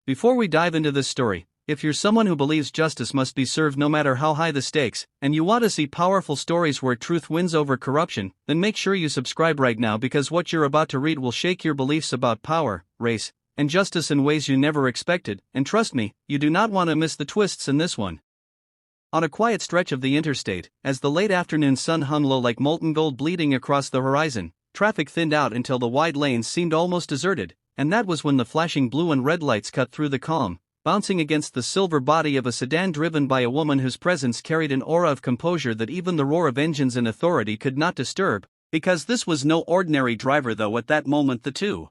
Before we dive into this story, if you're someone who believes justice must be served no matter how high the stakes, and you want to see powerful stories where truth wins over corruption, then make sure you subscribe right now, because what you're about to read will shake your beliefs about power, race, and justice in ways you never expected, and trust me, you do not want to miss the twists in this one. On a quiet stretch of the interstate, as the late afternoon sun hung low like molten gold bleeding across the horizon, traffic thinned out until the wide lanes seemed almost deserted, and that was when the flashing blue and red lights cut through the calm, bouncing against the silver body of a sedan driven by a woman whose presence carried an aura of composure that even the roar of engines and authority could not disturb. Because this was no ordinary driver, though at that moment the two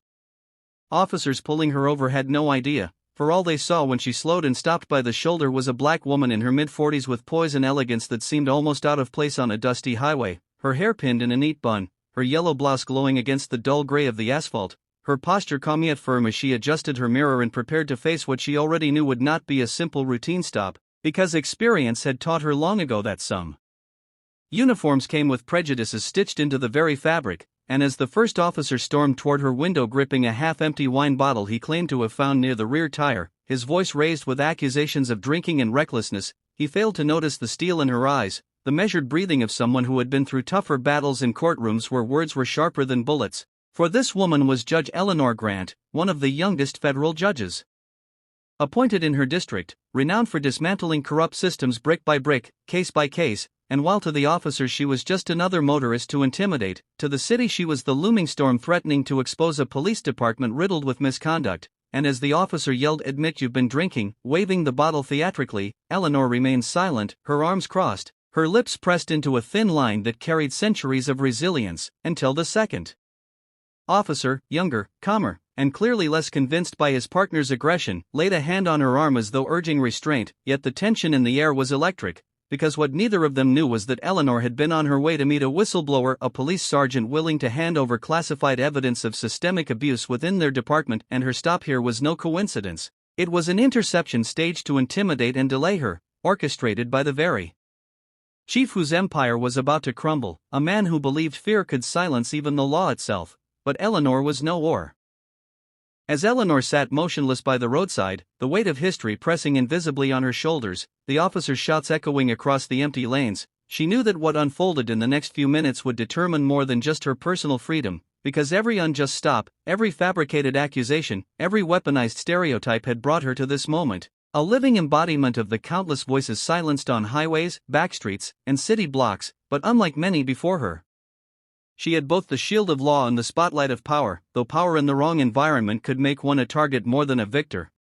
officers pulling her over had no idea, for all they saw when she slowed and stopped by the shoulder was a black woman in her mid-40s with poise and elegance that seemed almost out of place on a dusty highway, her hair pinned in a neat bun, her yellow blouse glowing against the dull gray of the asphalt, her posture calm yet firm as she adjusted her mirror and prepared to face what she already knew would not be a simple routine stop, because experience had taught her long ago that some uniforms came with prejudices stitched into the very fabric, and as the first officer stormed toward her window gripping a half-empty wine bottle he claimed to have found near the rear tire, his voice raised with accusations of drinking and recklessness, he failed to notice the steel in her eyes, the measured breathing of someone who had been through tougher battles in courtrooms where words were sharper than bullets. For this woman was Judge Eleanor Grant, one of the youngest federal judges appointed in her district, renowned for dismantling corrupt systems brick by brick, case by case, and while to the officers she was just another motorist to intimidate, to the city she was the looming storm threatening to expose a police department riddled with misconduct, and as the officer yelled, "Admit you've been drinking," waving the bottle theatrically, Eleanor remained silent, her arms crossed, her lips pressed into a thin line that carried centuries of resilience, until the second officer, younger, calmer, and clearly less convinced by his partner's aggression, laid a hand on her arm as though urging restraint, yet the tension in the air was electric, because what neither of them knew was that Eleanor had been on her way to meet a whistleblower, a police sergeant willing to hand over classified evidence of systemic abuse within their department, and her stop here was no coincidence. It was an interception staged to intimidate and delay her, orchestrated by the very chief whose empire was about to crumble, a man who believed fear could silence even the law itself. But Eleanor was no or. As Eleanor sat motionless by the roadside, the weight of history pressing invisibly on her shoulders, the officer's shots echoing across the empty lanes, she knew that what unfolded in the next few minutes would determine more than just her personal freedom, because every unjust stop, every fabricated accusation, every weaponized stereotype had brought her to this moment, a living embodiment of the countless voices silenced on highways, backstreets, and city blocks, but unlike many before her. She had both the shield of law and the spotlight of power, though power in the wrong environment could make one a target more than a victor.